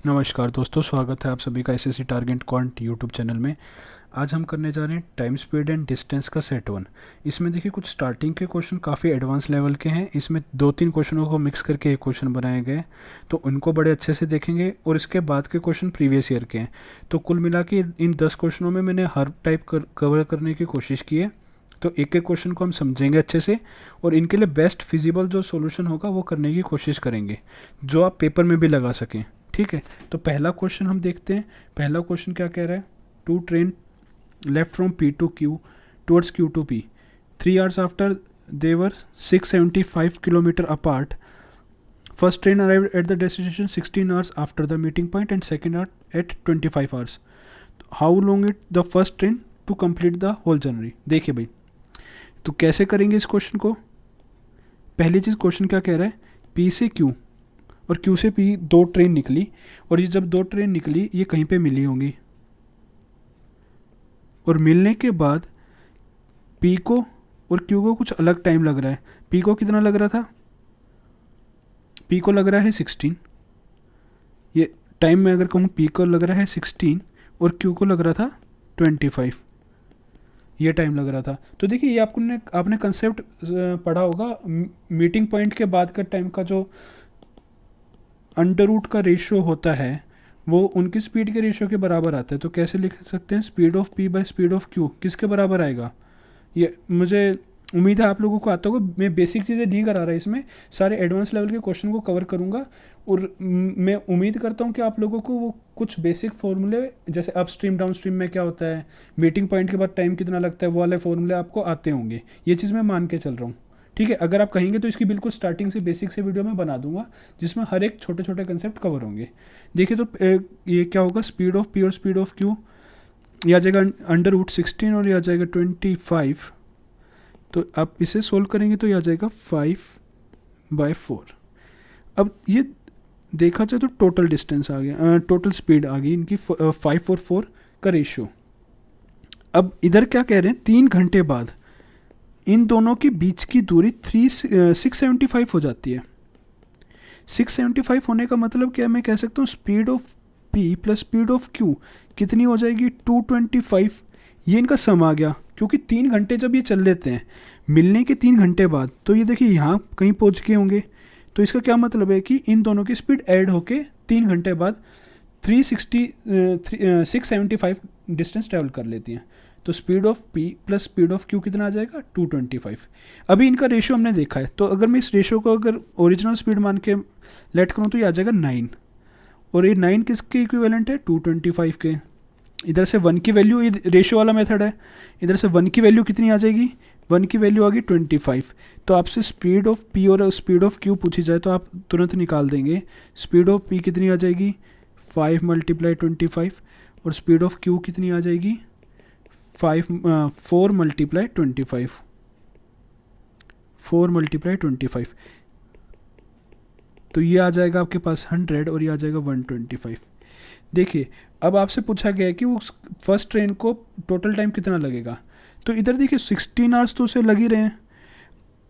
नमस्कार दोस्तों, स्वागत है आप सभी का SSC target quant YouTube channel में। आज हम करने जा रहे हैं टाइम स्पीड एंड डिस्टेंस का सेट वन। इसमें देखिए कुछ स्टार्टिंग के क्वेश्चन काफ़ी एडवांस लेवल के हैं। इसमें 2-3 क्वेश्चनों को मिक्स करके एक क्वेश्चन बनाए गए, तो उनको बड़े अच्छे से देखेंगे। और इसके बाद के क्वेश्चन प्रीवियस ईयर के हैं। तो कुल मिला के इन 10 क्वेश्चनों में मैंने हर टाइप कवर करने की कोशिश की है। तो एक एक क्वेश्चन को हम समझेंगे अच्छे से, और इनके लिए बेस्ट फिजिबल जो सोल्यूशन होगा वो करने की कोशिश करेंगे, जो आप पेपर में भी लगा सकें। ठीक है, तो पहला क्वेश्चन हम देखते हैं। पहला क्वेश्चन क्या कह रहा है? Two train left from P to Q towards Q to P 3 hours after they were 675 kilometre apart. First train arrived at the destination 16 hours after the meeting point and second at 25 hours. How long it the first train to complete the whole journey? देखिए भाई, तो कैसे करेंगे इस question को? पहली चीज़, question क्या कह रहा है? पी से क्यू और क्यू से पी 2 ट्रेन निकली, और ये जब 2 ट्रेन निकली ये कहीं पे मिली होंगी, और मिलने के बाद पी को और क्यू को कुछ अलग टाइम लग रहा है। पी को कितना लग रहा था? पी को लग रहा है 16। ये टाइम में अगर कहूँ, पी को लग रहा है 16 और क्यू को लग रहा था 25। ये टाइम लग रहा था। तो देखिए, ये आपने कंसेप्ट पढ़ा होगा। मीटिंग पॉइंट के बाद का टाइम का जो अंडर रूट का रेशियो होता है वो उनकी स्पीड के रेशियो के बराबर आता है। तो कैसे लिख सकते हैं? Speed of P by speed of Q किसके बराबर आएगा? ये मुझे उम्मीद है आप लोगों को आता होगा। मैं बेसिक चीज़ें नहीं करा रहा, इसमें सारे एडवांस लेवल के क्वेश्चन को कवर करूंगा। और मैं उम्मीद करता हूं कि आप लोगों को वो कुछ बेसिक फॉर्मूले, जैसे अप स्ट्रीम डाउन स्ट्रीम में क्या होता है, मीटिंग पॉइंट के बाद टाइम कितना लगता है, वो वाले फॉर्मूले आपको आते होंगे। ये चीज़ मैं मान के चल रहा हूँ। ठीक है, अगर आप कहेंगे तो इसकी बिल्कुल स्टार्टिंग से बेसिक से वीडियो में बना दूंगा, जिसमें हर एक छोटे छोटे कंसेप्ट कवर होंगे। देखिए, तो ये क्या होगा? स्पीड ऑफ पी और स्पीड ऑफ क्यू, यह आ जाएगा अंडर रूट 16 और यह आ जाएगा 25। तो आप इसे सोल्व करेंगे तो यह आ जाएगा 5/4। अब ये देखा जाए तो टोटल डिस्टेंस आ गया, टोटल स्पीड आ गई इनकी 5 और 4 का रेशियो। अब इधर क्या कह रहे हैं? 3 घंटे बाद इन दोनों के बीच की दूरी 675 हो जाती है। 675 होने का मतलब क्या? मैं कह सकता हूँ speed of P plus speed of Q कितनी हो जाएगी? 225। ये इनका सम आ गया, क्योंकि 3 घंटे जब ये चल लेते हैं मिलने के 3 घंटे बाद, तो ये देखिए यहाँ कहीं पहुँच गए होंगे। तो इसका क्या मतलब है कि इन दोनों की स्पीड ऐड होके 3 घंटे बाद 675 डिस्टेंस ट्रैवल कर लेती हैं। तो speed of P plus speed of Q कितना आ जाएगा? 225। अभी इनका रेशियो हमने देखा है, तो अगर मैं इस रेशियो को अगर ओरिजिनल स्पीड मान के लेट करूँ तो ये आ जाएगा 9। और ये 9 किसके इक्विवेलेंट है? 225 के। इधर से 1 की वैल्यू, रेशियो वाला मेथड है, इधर से 1 की वैल्यू कितनी आ जाएगी? 1 की वैल्यू आ गई 25। तो आपसे स्पीड ऑफ पी और स्पीड ऑफ क्यू पूछी जाए तो आप तुरंत निकाल देंगे। स्पीड ऑफ पी कितनी आ जाएगी? 5 × 25। और स्पीड ऑफ क्यू कितनी आ जाएगी? 4 × 25। 4 × 25। तो ये आ जाएगा आपके पास 100 और ये आ जाएगा 125। देखिए, अब आपसे पूछा गया है कि वो फर्स्ट ट्रेन को टोटल टाइम कितना लगेगा। तो इधर देखिए 16 आवर्स तो उसे लग ही रहे हैं।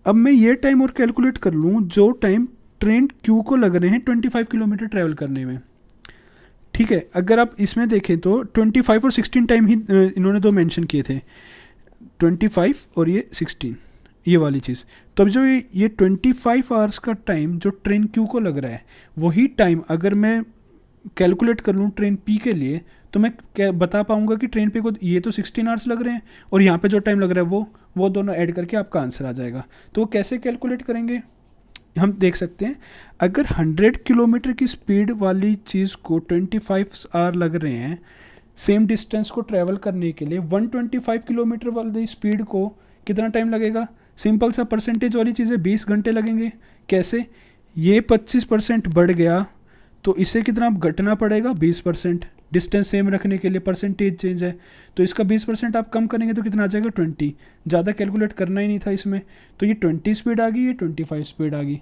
अब मैं ये टाइम और कैलकुलेट कर लूँ जो टाइम ट्रेन क्यू को लग रहे हैं 25 किलोमीटर ट्रैवल करने में। ठीक है, अगर आप इसमें देखें तो 25 और 16 टाइम ही इन्होंने 2 मेंशन किए थे, 25 और ये 16, ये वाली चीज़। तो अब जो ये 25 आवर्स का टाइम जो ट्रेन क्यू को लग रहा है, वही टाइम अगर मैं कैलकुलेट कर लूँ ट्रेन पी के लिए, तो मैं क्या बता पाऊंगा कि ट्रेन पे को ये तो 16 आवर्स लग रहे हैं और यहाँ पे जो टाइम लग रहा है वो दोनों ऐड करके आपका आंसर आ जाएगा। तो वो कैसे कैलकुलेट करेंगे हम देख सकते हैं। अगर 100 किलोमीटर की स्पीड वाली चीज़ को 25 आवर लग रहे हैं सेम डिस्टेंस को ट्रैवल करने के लिए, 125 किलोमीटर वाली स्पीड को कितना टाइम लगेगा? सिंपल सा परसेंटेज वाली चीज़ें 20 घंटे लगेंगे। कैसे? ये 25% बढ़ गया तो इसे कितना घटना पड़ेगा? 20%। डिस्टेंस सेम रखने के लिए परसेंटेज चेंज है, तो इसका 20% आप कम करेंगे तो कितना आ जाएगा? 20। ज़्यादा कैलकुलेट करना ही नहीं था इसमें। तो ये 20 स्पीड आ गई, ये 25 स्पीड आ गई।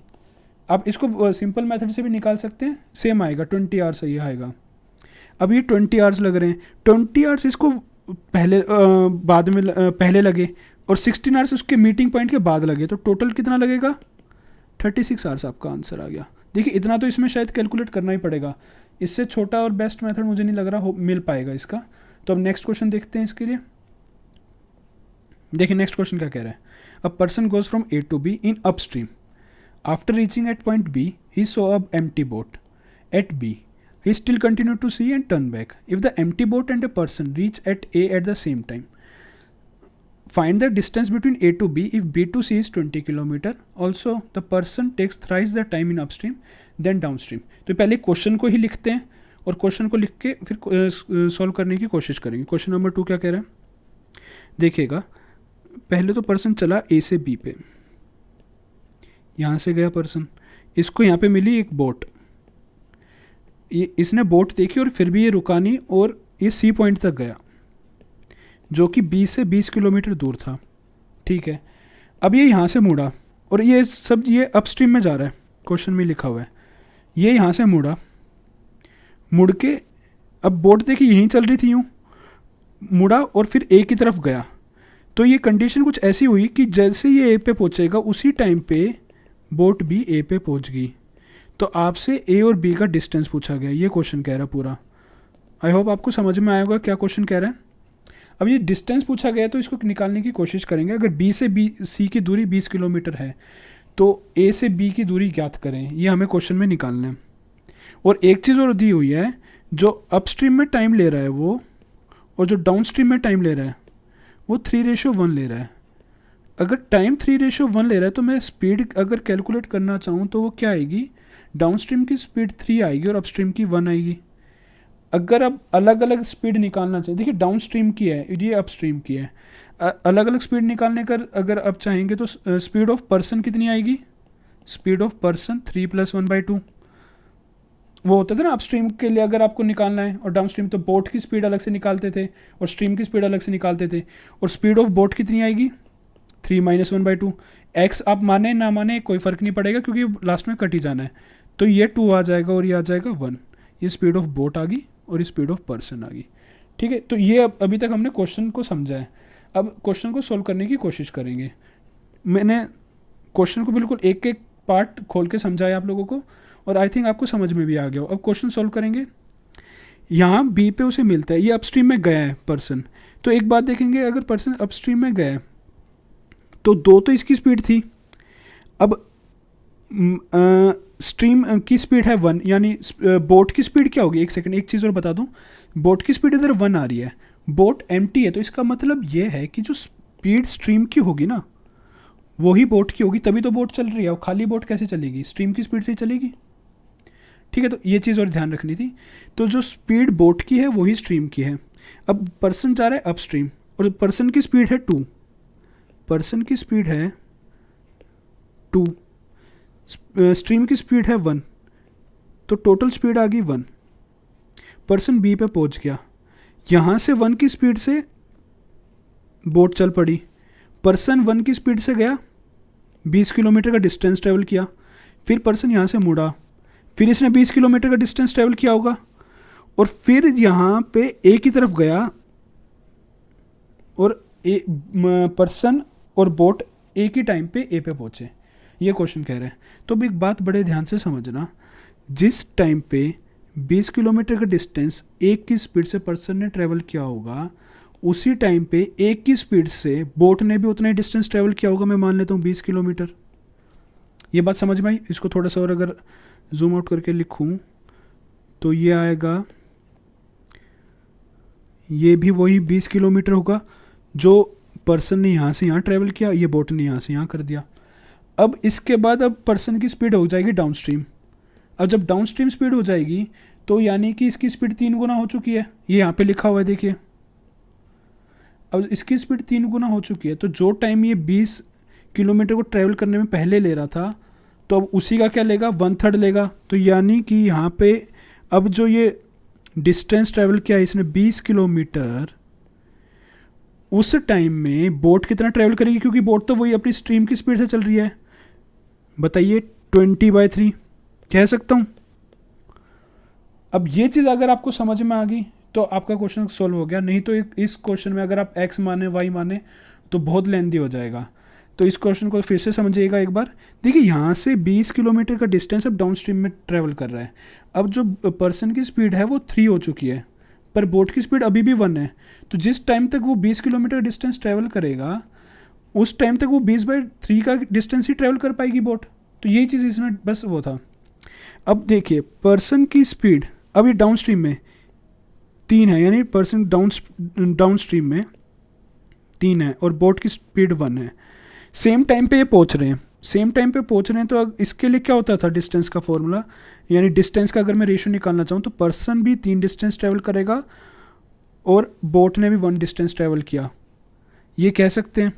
आप इसको सिंपल मेथड से भी निकाल सकते हैं, सेम आएगा, 20 आवर्स सही आएगा। अब ये 20 आवर्स लग रहे हैं, 20 आवर्स इसको बाद में पहले लगे और 16 आवर्स उसके मीटिंग पॉइंट के बाद लगे, तो टोटल कितना लगेगा? 36 आवर्स आपका आंसर आ गया। देखिए, इतना तो इसमें शायद कैलकुलेट करना ही पड़ेगा। इससे छोटा और बेस्ट मेथड मुझे नहीं लग रहा हो मिल पाएगा इसका। तो अब नेक्स्ट क्वेश्चन देखते हैं इसके लिए। देखिए नेक्स्ट क्वेश्चन क्या कह रहा है। A person goes from A to B in upstream. After reaching at point B he saw a empty boat at B. He still continued to see and turn back. If the empty boat and a person reach at A at the same time, find the distance between A to B if B to C is 20 km. Also, the person takes thrice the time in upstream then downstream. तो पहले question को ही लिखते हैं और question को लिख के फिर सॉल्व करने की कोशिश करेंगे। क्वेश्चन नंबर 2 क्या कह रहा है, देखिएगा। पहले तो पर्सन चला A से B पे, यहाँ से गया पर्सन, इसको यहाँ पे मिली एक बोट, इसने बोट देखी और फिर भी ये रुका नहीं और ये सी पॉइंट तक गया जो कि बी से 20 किलोमीटर दूर था। ठीक है, अब ये यहाँ से मुड़ा और ये सब ये अपस्ट्रीम में जा रहा है, क्वेश्चन में लिखा हुआ है। ये यहाँ से मुड़ के अब बोट देखी यहीं चल रही थी, यूँ मुड़ा और फिर ए की तरफ गया। तो ये कंडीशन कुछ ऐसी हुई कि जैसे ये ए पे पहुँचेगा उसी टाइम पे बोट भी ए पे पहुँच गई। तो आपसे ए और बी का डिस्टेंस पूछा गया, ये क्वेश्चन कह रहा है पूरा। आई होप आपको समझ में आया होगा क्या क्वेश्चन कह रहा है। अब ये डिस्टेंस पूछा गया तो इसको निकालने की कोशिश करेंगे। अगर बी से सी की दूरी 20 किलोमीटर है तो ए से बी की दूरी ज्ञात करें, ये हमें क्वेश्चन में निकालना है। और एक चीज़ और दी हुई है, जो अपस्ट्रीम में टाइम ले रहा है वो, और जो डाउनस्ट्रीम में टाइम ले रहा है वो 3:1 ले रहा है। अगर टाइम 3:1 ले रहा है तो मैं स्पीड अगर कैलकुलेट करना चाहूँ तो वो क्या आएगी, डाउनस्ट्रीम की स्पीड 3 आएगी और अपस्ट्रीम की 1 आएगी। अगर अब अलग अलग स्पीड निकालना चाहिए, देखिए डाउनस्ट्रीम की है, ये अपस्ट्रीम की है, अलग अलग स्पीड निकालने का अगर अब चाहेंगे तो स्पीड ऑफ पर्सन कितनी आएगी, स्पीड ऑफ पर्सन 3 + 1/2 वो होता था ना अपस्ट्रीम के लिए अगर आपको निकालना है, और डाउनस्ट्रीम तो बोट की स्पीड अलग से निकालते थे और स्ट्रीम की स्पीड अलग से निकालते थे। और स्पीड ऑफ बोट कितनी आएगी, 3 - 1/2। एक्स आप माने ना माने कोई फ़र्क नहीं पड़ेगा क्योंकि लास्ट में कट ही जाना है। तो ये 2 आ जाएगा और ये आ जाएगा 1। ये स्पीड ऑफ बोट आ गई और ये स्पीड ऑफ पर्सन आ गई। ठीक है, तो ये अभी तक हमने क्वेश्चन को समझा है। अब क्वेश्चन को सोल्व करने की कोशिश करेंगे। मैंने क्वेश्चन को बिल्कुल एक एक पार्ट खोल के समझाया आप लोगों को और आई थिंक आपको समझ में भी आ गया हो। अब क्वेश्चन सोल्व करेंगे। यहाँ बी पे उसे मिलता है, ये अपस्ट्रीम में गया है पर्सन। तो एक बात देखेंगे, अगर पर्सन अपस्ट्रीम में गया है तो 2 तो इसकी स्पीड थी, अब स्ट्रीम की स्पीड है 1, यानी बोट की स्पीड क्या होगी। एक सेकंड, एक चीज़ और बता दूं, बोट की स्पीड इधर 1 आ रही है, बोट एम्प्टी है, तो इसका मतलब ये है कि जो स्पीड स्ट्रीम की होगी ना वही बोट की होगी, तभी तो बोट चल रही है। और खाली बोट कैसे चलेगी, स्ट्रीम की स्पीड से ही चलेगी। ठीक है, तो ये चीज़ और ध्यान रखनी थी। तो जो स्पीड बोट की है वही स्ट्रीम की है। अब पर्सन जा रहा है अपस्ट्रीम और पर्सन की स्पीड है 2, पर्सन की स्पीड है 2, स्ट्रीम की स्पीड है 1, तो टोटल स्पीड आ गई 1। पर्सन बी पे पहुंच गया, यहाँ से 1 की स्पीड से बोट चल पड़ी, पर्सन 1 की स्पीड से गया, 20 किलोमीटर का डिस्टेंस ट्रेवल किया, फिर पर्सन यहाँ से मुड़ा, फिर इसने 20 किलोमीटर का डिस्टेंस ट्रेवल किया होगा और फिर यहाँ पे ए की तरफ गया और पर्सन और बोट एक ही टाइम पे ए पे पहुँचे, ये क्वेश्चन कह रहे हैं। तो भी एक बात बड़े ध्यान से समझना, जिस टाइम पे 20 किलोमीटर का डिस्टेंस एक की स्पीड से पर्सन ने ट्रैवल किया होगा उसी टाइम पे एक की स्पीड से बोट ने भी उतना ही डिस्टेंस ट्रैवल किया होगा। मैं मान लेता हूँ 20 किलोमीटर। ये बात समझ में आई। इसको थोड़ा सा और अगर जूम आउट करके लिखूँ तो ये आएगा, ये भी वही 20 किलोमीटर होगा जो पर्सन ने यहाँ से यहाँ ट्रैवल किया, ये बोट ने यहाँ से यहाँ कर दिया। अब इसके बाद अब पर्सन की स्पीड हो जाएगी डाउनस्ट्रीम। अब जब डाउनस्ट्रीम स्पीड हो जाएगी तो यानी कि इसकी स्पीड 3 गुना हो चुकी है, ये यहाँ पे लिखा हुआ है देखिए। अब इसकी स्पीड 3 गुना हो चुकी है, तो जो टाइम ये 20 किलोमीटर को ट्रैवल करने में पहले ले रहा था तो अब उसी का क्या लेगा, 1/3 लेगा। तो यानी कि यहाँ पे अब जो ये डिस्टेंस ट्रैवल किया है इसने 20 किलोमीटर, उस टाइम में बोट कितना ट्रैवल करेगी, क्योंकि बोट तो वही अपनी स्ट्रीम की स्पीड से चल रही है। बताइए 20/3 कह सकता हूँ। अब ये चीज़ अगर आपको समझ में आ गई तो आपका क्वेश्चन सॉल्व हो गया। नहीं तो इस क्वेश्चन में अगर आप x माने y माने तो बहुत लेंदी हो जाएगा। तो इस क्वेश्चन को फिर से समझिएगा एक बार। देखिए यहाँ से 20 किलोमीटर का डिस्टेंस अब डाउन स्ट्रीम में ट्रैवल कर रहा है। अब जो पर्सन की स्पीड है वो 3 हो चुकी है, पर बोट की स्पीड अभी भी 1 है। तो जिस टाइम तक वो 20 किलोमीटर डिस्टेंस ट्रैवल करेगा उस टाइम तक वो 20/3 का डिस्टेंस ही ट्रैवल कर पाएगी बोट। तो यही चीज़ इसमें बस वो था। अब देखिए पर्सन की स्पीड अब ये डाउन स्ट्रीम में 3 है, यानी पर्सन डाउन स्ट्रीम में 3 है और बोट की स्पीड 1 है। सेम टाइम पे ये पहुंच रहे हैं, तो अब इसके लिए क्या होता था डिस्टेंस का फॉर्मूला, यानी डिस्टेंस का अगर मैं रेशियो निकालना चाहूँ तो पर्सन भी 3 डिस्टेंस ट्रैवल करेगा और बोट ने भी 1 डिस्टेंस ट्रैवल किया, ये कह सकते हैं।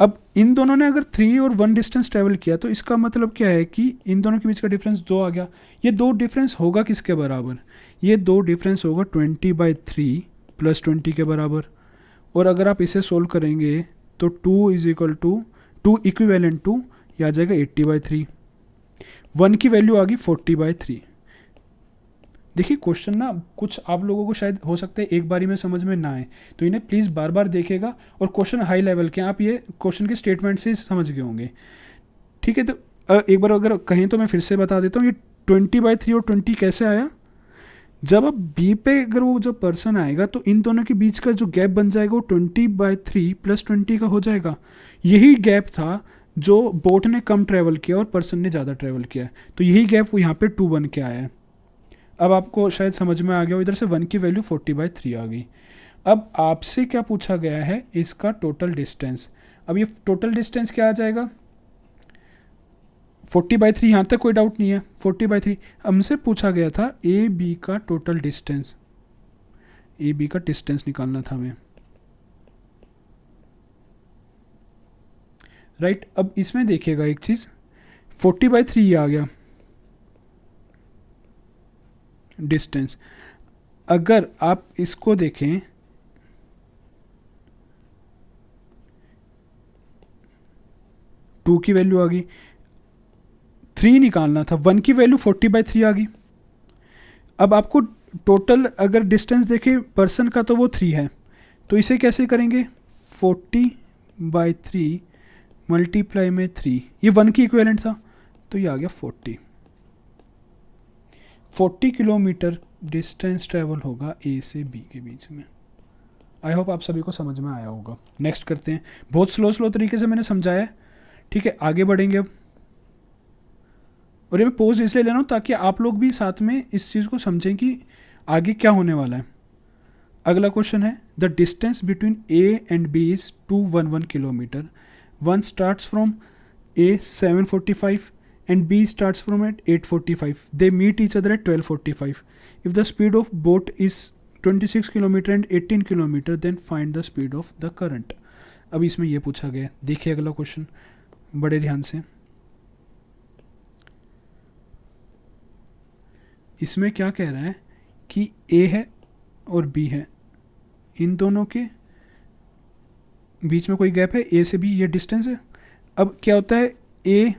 अब इन दोनों ने अगर 3 और 1 डिस्टेंस ट्रैवल किया तो इसका मतलब क्या है कि इन दोनों के बीच का डिफरेंस 2 आ गया। ये 2 डिफरेंस होगा किसके बराबर, ये 2 डिफरेंस होगा 20/3 + 20 के बराबर। और अगर आप इसे सोल्व करेंगे तो 2 इक्विवेलेंट टू ये आ जाएगा 80/3, 1 की वैल्यू आ गई 40/3। देखिए क्वेश्चन ना कुछ आप लोगों को शायद हो सकता है एक बारी में समझ में ना आए, तो इन्हें प्लीज़ बार बार देखेगा। और क्वेश्चन हाई लेवल के, आप ये क्वेश्चन के स्टेटमेंट से समझ गए होंगे, ठीक है। तो एक बार अगर कहें तो मैं फिर से बता देता हूँ, ये 20/3 और 20 कैसे आया। जब अब बी पे अगर वो जो पर्सन आएगा तो इन दोनों के बीच का जो गैप बन जाएगा वो 20/3 + 20 का हो जाएगा। यही गैप था जो बोट ने कम ट्रैवल किया और पर्सन ने ज़्यादा ट्रैवल किया, तो यही गैप वो यहाँ पे 2 बन के आया है। अब आपको शायद समझ में आ गया हो, इधर से 1 की वैल्यू 40/3 आ गई। अब आपसे क्या पूछा गया है, इसका टोटल डिस्टेंस। अब ये टोटल डिस्टेंस क्या आ जाएगा, 40/3, यहाँ तक कोई डाउट नहीं है। 40/3 हमसे पूछा गया था ए बी का टोटल डिस्टेंस, ए बी का डिस्टेंस निकालना था हमें, राइट। अब इसमें देखिएगा एक चीज़, 40/3 ये आ गया डिस्टेंस। अगर आप इसको देखें, टू की वैल्यू आ गई, 3 निकालना था, 1 की वैल्यू 40/3 आ गई। अब आपको टोटल अगर डिस्टेंस देखें पर्सन का तो वो 3 है, तो इसे कैसे करेंगे, 40/3 मल्टीप्लाई में 3, ये 1 की इक्विवेलेंट था तो ये आ गया 40 किलोमीटर डिस्टेंस ट्रैवल होगा ए से बी के बीच में। आई होप आप सभी को समझ में आया होगा। नेक्स्ट करते हैं, बहुत स्लो तरीके से मैंने समझाया है, ठीक है। आगे बढ़ेंगे अब, और ये मैं पोज इसलिए ले रहा हूँ ताकि आप लोग भी साथ में इस चीज़ को समझें कि आगे क्या होने वाला है। अगला क्वेश्चन है, the distance between A and B is 211 kilometre. One starts from A 7:45 and B starts from at 8:45. They meet each other at 12:45. If the speed of boat is 26 km and 18 km, then find the speed of the current. अब इसमें ये पूछा गया, देखिए अगला question बड़े ध्यान से। इसमें क्या कह रहा है कि A है और B है, इन दोनों के बीच में कोई गैप है, A से B ये डिस्टेंस है। अब क्या होता है, A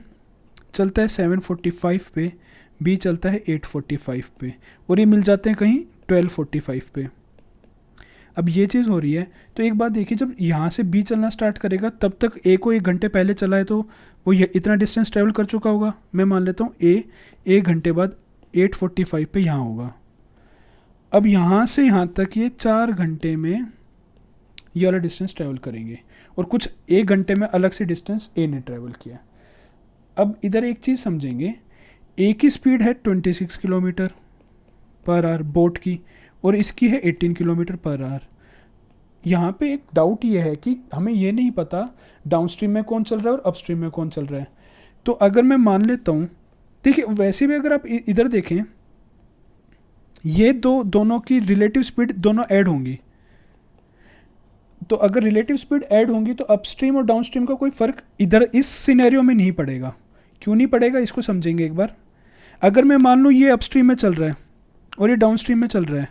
चलता है 7:45 पे, बी चलता है 8:45 पे, और ये मिल जाते हैं कहीं 12:45 पे। अब ये चीज़ हो रही है, तो एक बात देखिए, जब यहाँ से बी चलना स्टार्ट करेगा तब तक ए को 1 घंटे पहले चला है, तो वो ये इतना डिस्टेंस ट्रैवल कर चुका होगा। मैं मान लेता हूँ ए 1 घंटे बाद 8:45 पे यहाँ होगा। अब यहाँ से यहाँ तक ये 4 घंटे में ये वाला डिस्टेंस ट्रैवल करेंगे, और कुछ 1 घंटे में अलग से डिस्टेंस ए ने ट्रैवल किया। अब इधर एक चीज़ समझेंगे, ए की स्पीड है 26 km/h बोट की, और इसकी है 18 km/h। यहाँ पे एक डाउट ये है कि हमें ये नहीं पता डाउनस्ट्रीम में कौन चल रहा है और अपस्ट्रीम में कौन चल रहा है। तो अगर मैं मान लेता हूँ, देखिए वैसे भी अगर आप इधर देखें, ये दोनों की रिलेटिव स्पीड दोनों ऐड होंगी, तो अगर रिलेटिव स्पीड ऐड होंगी तो अपस्ट्रीम और डाउनस्ट्रीम का कोई फ़र्क इधर इस सिनेरियो में नहीं पड़ेगा। क्यों नहीं पड़ेगा, इसको समझेंगे एक बार। अगर मैं मान लूँ ये अपस्ट्रीम में चल रहा है और ये डाउनस्ट्रीम में चल रहा है,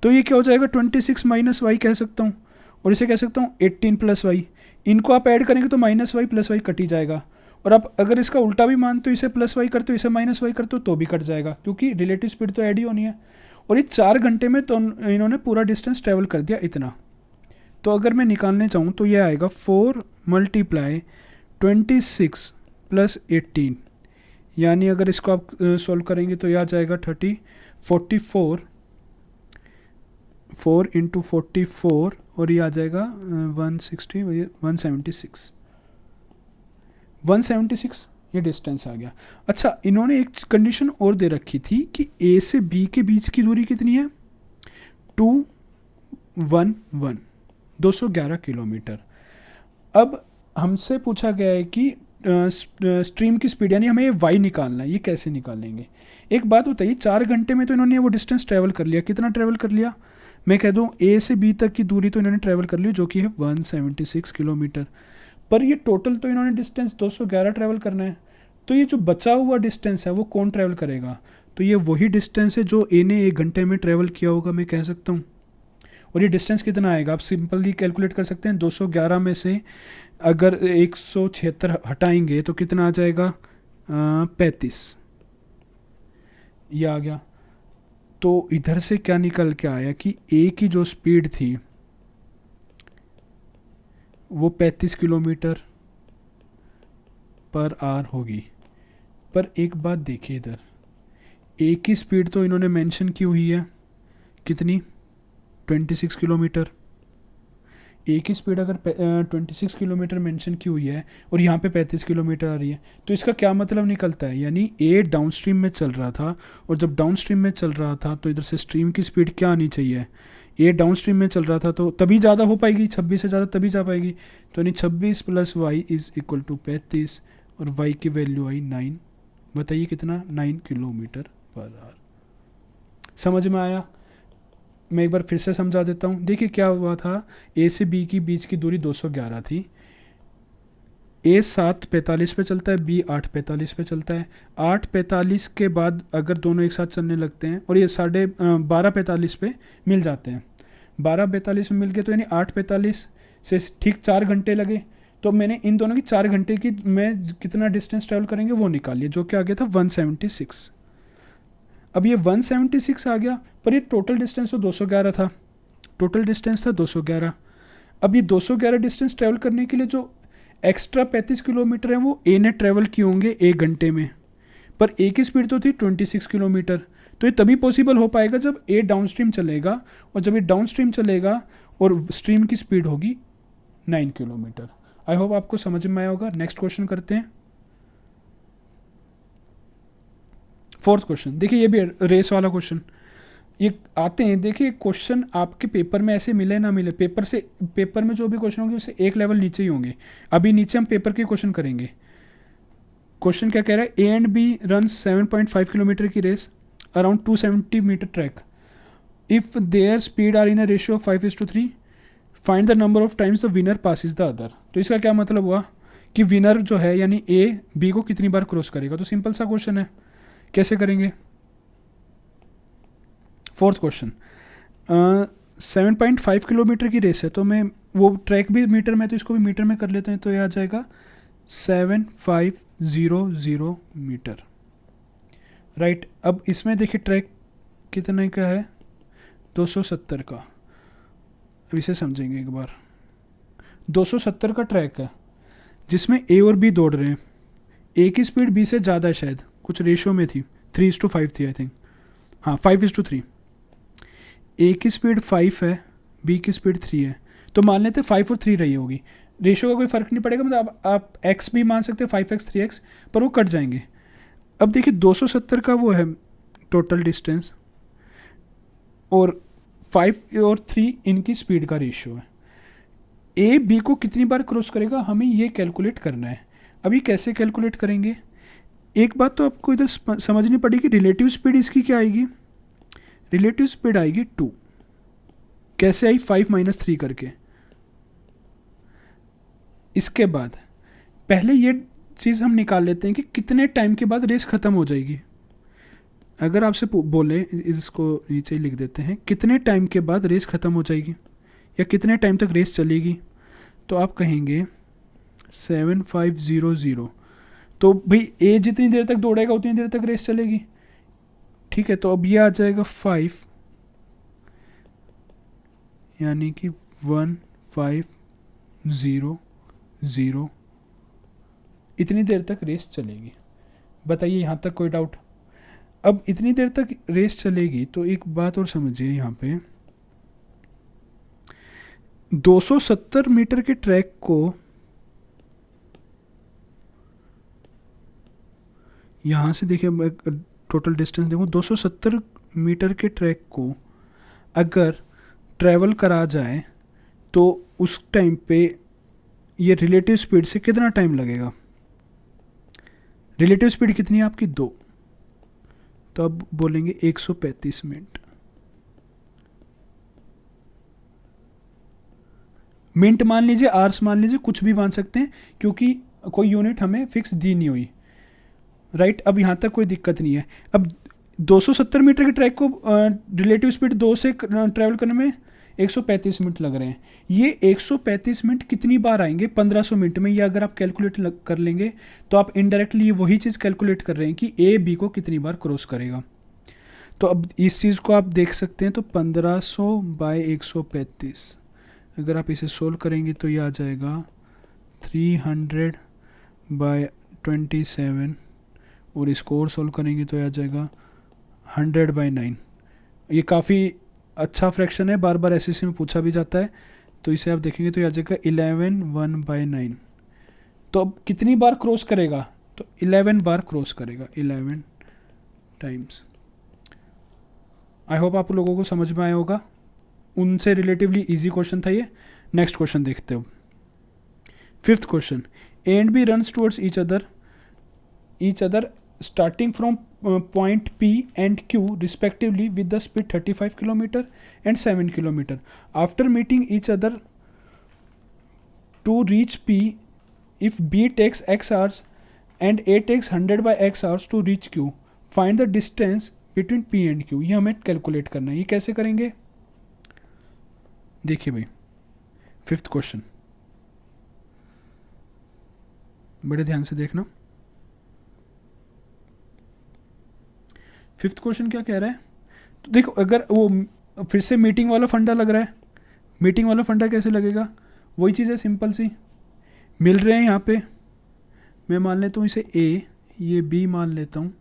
तो ये क्या हो जाएगा, 26 - y कह सकता हूँ, और इसे कह सकता हूँ 18 + y। इनको आप ऐड करेंगे तो -y + y कट ही जाएगा। और आप अगर इसका उल्टा भी मानते हो, इसे +y करते हो, इसे -y करते हो, तो भी कट जाएगा, क्योंकि रिलेटिव स्पीड तो ऐड ही होनी है। और ये 4 घंटे में तो इन्होंने पूरा डिस्टेंस ट्रैवल कर दिया इतना। तो अगर मैं निकालने चाहूँ तो ये आएगा 4 × 26 प्लस 18, यानी अगर इसको आप सॉल्व करेंगे तो यह आ जाएगा 44 4 इंटू 44 और ये आ जाएगा 160 176 ये डिस्टेंस आ गया। अच्छा, इन्होंने एक कंडीशन और दे रखी थी कि ए से बी के बीच की दूरी कितनी है, 211 किलोमीटर। अब हमसे पूछा गया है कि स्ट्रीम की स्पीड, यानी हमें ये वाई निकालना है, ये कैसे निकालेंगे। एक बात बताइए, 4 घंटे में तो इन्होंने वो डिस्टेंस ट्रैवल कर लिया, कितना ट्रैवल कर लिया, मैं कह दूं ए से बी तक की दूरी तो इन्होंने ट्रैवल कर ली जो कि है 176 किलोमीटर, पर ये टोटल तो इन्होंने डिस्टेंस 211 ट्रैवल करना है। तो ये जो बचा हुआ डिस्टेंस है वो कौन ट्रैवल करेगा, तो ये वही डिस्टेंस है जो ए ने 1 घंटे में ट्रैवल किया होगा, मैं कह सकता हूँ। और ये डिस्टेंस कितना आएगा आप सिंपली कैलकुलेट कर सकते हैं, 211 में से अगर 176 हटाएंगे तो कितना आ जाएगा, 35, ये आ गया। तो इधर से क्या निकल के आया कि ए की जो स्पीड थी वो 35 किलोमीटर पर आवर होगी। पर एक बात देखिए, इधर ए की स्पीड तो इन्होंने मेंशन की हुई है कितनी, 26 किलोमीटर। ए की स्पीड अगर 26 किलोमीटर मेंशन की हुई है और यहाँ पे 35 किलोमीटर आ रही है, तो इसका क्या मतलब निकलता है, यानी ए डाउनस्ट्रीम में चल रहा था, और जब डाउनस्ट्रीम में चल रहा था तो इधर से स्ट्रीम की स्पीड क्या आनी चाहिए, ए डाउनस्ट्रीम में चल रहा था तो तभी ज़्यादा हो पाएगी, 26 से ज़्यादा तभी जा पाएगी। तो यानी 26 plus Y is equal to 35, और वाई की वैल्यू आई 9, बताइए कितना, 9 किलोमीटर पर आवर। समझ में आया। मैं एक बार फिर से समझा देता हूँ। देखिए क्या हुआ था, ए से बी की बीच की दूरी 211 थी, ए 7:45 पे चलता है, बी 8:45 पे चलता है। 8:45 के बाद अगर दोनों एक साथ चलने लगते हैं और ये 12:45 पे मिल जाते हैं, 12:45 में मिल गए तो यानी 8:45 से ठीक 4 घंटे लगे। तो मैंने इन दोनों की 4 घंटे की में कितना डिस्टेंस ट्रैवल करेंगे वो निकाल लिया, जो कि आ गया था 176। अब ये 176 आ गया, पर ये टोटल डिस्टेंस तो 211 था, टोटल डिस्टेंस था 211। अब ये 211 डिस्टेंस ट्रैवल करने के लिए जो एक्स्ट्रा 35 किलोमीटर हैं वो ए ने ट्रैवल किए होंगे 1 घंटे में, पर ए की स्पीड तो थी 26 किलोमीटर। तो ये तभी पॉसिबल हो पाएगा जब ए डाउनस्ट्रीम चलेगा, और जब ये डाउनस्ट्रीम चलेगा और स्ट्रीम की स्पीड होगी 9 किलोमीटर। आई होप आपको समझ में आया होगा। नेक्स्ट क्वेश्चन करते हैं, 4th क्वेश्चन। देखिए ये भी रेस वाला क्वेश्चन, ये आते हैं। देखिए क्वेश्चन आपके पेपर में ऐसे मिले ना मिले, पेपर में जो भी क्वेश्चन होंगे उससे एक लेवल नीचे ही होंगे। अभी नीचे हम पेपर के क्वेश्चन करेंगे। क्वेश्चन क्या कह रहा है, A and B run 7.5 kilometre की race around 270 metre track, if their speed are in a ratio of 5:3, find the number of times the winner passes the other. तो इसका क्या मतलब हुआ कि विनर जो है यानी ए बी को कितनी बार क्रॉस करेगा। तो सिंपल सा क्वेश्चन है, कैसे करेंगे। 4th क्वेश्चन, 7.5 किलोमीटर की रेस है, तो मैं वो ट्रैक भी मीटर में, तो इसको भी मीटर में कर लेते हैं, तो ये आ जाएगा 7500 मीटर, राइट। अब इसमें देखिए ट्रैक कितने का है, 270 का। अब इसे समझेंगे एक बार, 270 का ट्रैक है जिसमें ए और बी दौड़ रहे हैं। ए की स्पीड बी से ज़्यादा है, शायद कुछ रेशियो में थी, 3:5 थी आई थिंक, हाँ 5:3। ए की स्पीड 5 है, बी की स्पीड 3 है, तो मान लेते 5 और 3 रही होगी, रेशियो का कोई फ़र्क नहीं पड़ेगा, मतलब आप x भी मान सकते हैं, 5x 3x, पर वो कट जाएंगे। अब देखिए 270 का वो है टोटल डिस्टेंस, और 5 और 3 इनकी स्पीड का रेशियो है। ए बी को कितनी बार क्रॉस करेगा हमें ये कैलकुलेट करना है। अभी कैसे कैलकुलेट करेंगे, एक बात तो आपको इधर समझनी पड़ेगी, रिलेटिव स्पीड इसकी क्या आएगी, रिलेटिव स्पीड आएगी 2। कैसे आई, 5 - 3 करके। इसके बाद पहले ये चीज़ हम निकाल लेते हैं कि कितने टाइम के बाद रेस ख़त्म हो जाएगी। अगर आपसे बोले, इसको नीचे लिख देते हैं, कितने टाइम के बाद रेस ख़त्म हो जाएगी या कितने टाइम तक रेस चलेगी, तो आप कहेंगे 7500। तो भाई ए जितनी देर तक दौड़ेगा उतनी देर तक रेस चलेगी, ठीक है। तो अब ये आ जाएगा 5, यानी कि 1500 इतनी देर तक रेस चलेगी। बताइए यहाँ तक कोई डाउट? अब इतनी देर तक रेस चलेगी तो एक बात और समझिए, यहाँ पे 270 मीटर के ट्रैक को, यहाँ से देखिए टोटल डिस्टेंस देखो, 270 मीटर के ट्रैक को अगर ट्रैवल करा जाए तो उस टाइम पे ये रिलेटिव स्पीड से कितना टाइम लगेगा? रिलेटिव स्पीड कितनी है आपकी? 2, तो अब बोलेंगे 135 मिनट। मिनट मान लीजिए, आवर्स मान लीजिए, कुछ भी मान सकते हैं क्योंकि कोई यूनिट हमें फिक्स दी नहीं हुई, राइट। अब यहाँ तक कोई दिक्कत नहीं है। अब 270 मीटर के ट्रैक को रिलेटिव स्पीड 2 से ट्रैवल करने में 135 मिनट लग रहे हैं। ये 135 मिनट कितनी बार आएंगे? 1500 मिनट में। ये अगर आप कैलकुलेट कर लेंगे तो आप इनडायरेक्टली वही चीज़ कैलकुलेट कर रहे हैं कि ए बी को कितनी बार क्रॉस करेगा। तो अब इस चीज़ को आप देख सकते हैं, तो 1500 बाय 135, अगर आप इसे सोल्व करेंगे तो ये आ जाएगा 300 बाय 27, और इसको और सोल्व करेंगे तो ये आ जाएगा 100 बाय 9। ये काफ़ी अच्छा फ्रैक्शन है, बार बार एसएससी में पूछा भी जाता है। तो इसे आप देखेंगे तो ये आ जाएगा 11 1 बाय 9। तो अब कितनी बार क्रॉस करेगा? तो 11 बार क्रॉस करेगा, 11 टाइम्स। आई होप आप लोगों को समझ में आया होगा। उनसे रिलेटिवली इजी क्वेश्चन था ये। नेक्स्ट क्वेश्चन देखते हो। 5th question, A and B runs towards each other starting from point P and Q respectively with the speed 35 km and 7 km. After meeting each other to reach P, if B takes x hours and A takes 100 by x hours to reach Q, find the distance between P and Q. ये हमें calculate करना है। ये कैसे करेंगे? देखिए भाई, 5th question बड़े ध्यान से देखना। 5th क्वेश्चन क्या कह रहा है? तो देखो, अगर वो फिर से मीटिंग वाला फंडा लग रहा है। मीटिंग वाला फंडा कैसे लगेगा? वही चीज़ है, सिंपल सी। मिल रहे हैं यहाँ पे, मैं मान लेता हूँ इसे A, ये B मान लेता हूँ,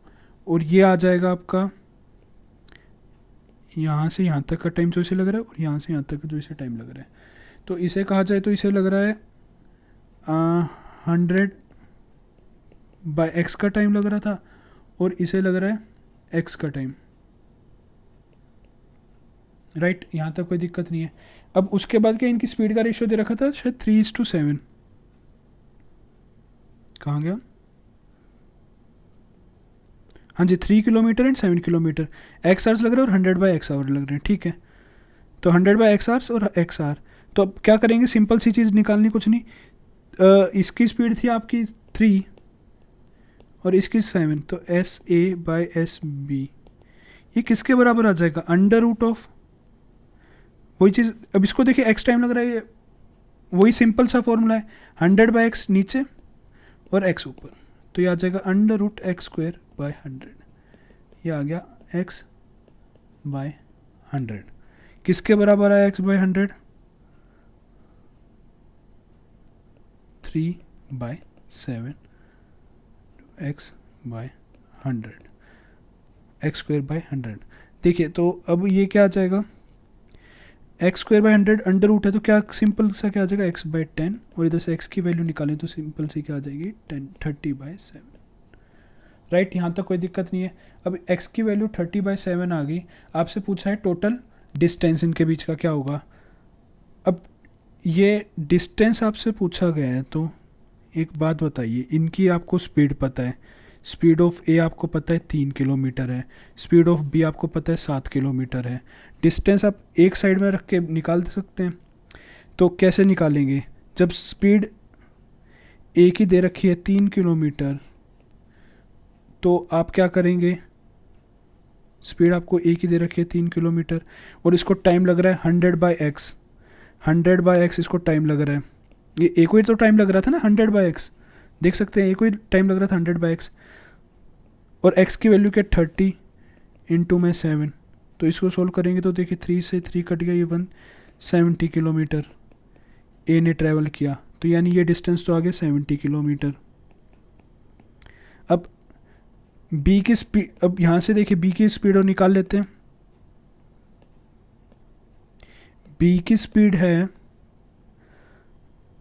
और ये आ जाएगा आपका यहाँ से यहाँ तक का टाइम जो इसे लग रहा है, और यहाँ से यहाँ तक का जो इसे टाइम लग रहा है। तो इसे कहा जाए तो इसे लग रहा है 100 बाय x का टाइम लग रहा था, और इसे लग रहा है x का टाइम, राइट। यहाँ तक कोई दिक्कत नहीं है। अब उसके बाद क्या इनकी स्पीड का रेशियो दे रखा था शायद 3:7। कहाँ गया? हाँ जी, 3 kilometre and 7 kilometre. X hours लग रहा है और 100 बाई एक्स आवर लग रहे हैं, ठीक है। तो 100 बाई एक्स आवर्स और एक्स आवर। तो अब क्या करेंगे? सिंपल सी चीज़ निकालनी, कुछ नहीं। इसकी स्पीड थी आपकी 3 और इसकी 7, तो S A by S B ये किसके बराबर आ जाएगा? अंडर रूट ऑफ वही चीज़। अब इसको देखिए, एक्स टाइम लग रहा है, वही सिंपल सा फॉर्मूला है, 100 बाई एक्स नीचे और एक्स ऊपर, तो ये आ जाएगा under root X square by 100। ये आ गया एक्स बाय 100। किसके बराबर आया X by 100? 3/7 X by 100, X square by 100। देखिए, तो अब ये क्या आ जाएगा? X square by 100 under root है, तो क्या सिंपल सा क्या आ जाएगा? एक्स बाय 10, और इधर से एक्स की वैल्यू निकालें तो सिंपल सी क्या आ जाएगी? 30/7, राइट। यहाँ तक कोई दिक्कत नहीं है। अब एक्स की वैल्यू 30/7 आ गई। आपसे पूछा है टोटल डिस्टेंस इनके बीच का क्या होगा। अब ये डिस्टेंस आपसे पूछा गया है, तो एक बात बताइए, इनकी आपको स्पीड पता है, स्पीड ऑफ ए आपको पता है 3 किलोमीटर है, स्पीड ऑफ बी आपको पता है 7 किलोमीटर है। डिस्टेंस आप एक साइड में रख के निकाल सकते हैं। तो कैसे निकालेंगे? जब स्पीड ए की दे रखी है 3 किलोमीटर, तो आप क्या करेंगे? स्पीड आपको ए की दे रखी है 3 किलोमीटर, और इसको टाइम लग रहा है 100 बाई एक्स। 100 बाई एक्स इसको टाइम लग रहा है। ये ए को ही तो टाइम लग रहा था ना 100 बाई एक्स, देख सकते हैं, ए को ही टाइम लग रहा था 100 बाई एक्स, और एक्स की वैल्यू क्या? 30 इंटू में 7। तो इसको सोल्व करेंगे तो देखिए 3 से 3 कट गया, ये 170 किलोमीटर ए ने ट्रैवल किया। तो यानी ये डिस्टेंस तो आ गया 70 किलोमीटर। अब बी की स्पीड, अब यहाँ से देखिए बी की स्पीड और निकाल लेते हैं। बी की स्पीड है,